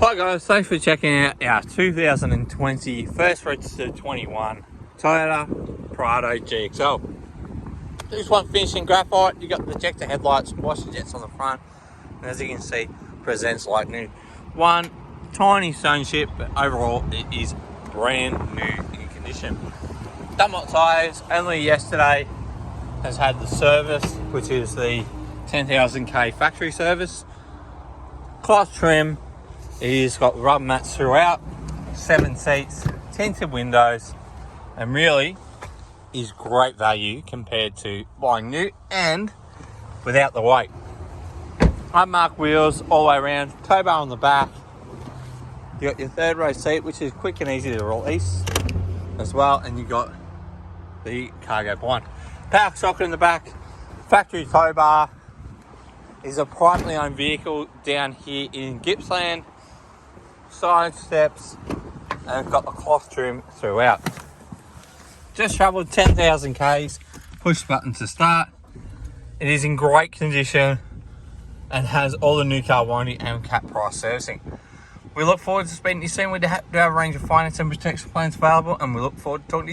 Hi guys, thanks for checking out our 2020 first registered 21 Toyota Prado GXL. This one finished in graphite. You got projector headlights, washer jets on the front, and as you can see, presents like new. One tiny stone chip, but overall it is brand new in condition. Dump tyres, only yesterday has had the service, which is the 10,000k factory service. Cloth trim. He's got rubber mats throughout, 7 seats, tinted windows, and really is great value compared to buying new and without the weight. Unmarked wheels all the way around, tow bar on the back. You got your third row seat, which is quick and easy to release as well, and you got the cargo blind. Power socket in the back, factory tow bar. Is a privately owned vehicle down here in Gippsland. Side steps, and got the cloth trim throughout. Just travelled 10,000 Ks, push button to start. It is in great condition and has all the new car warranty and cap price servicing. We look forward to speaking to you soon. We do have a range of finance and protection plans available, and we look forward to talking to you soon.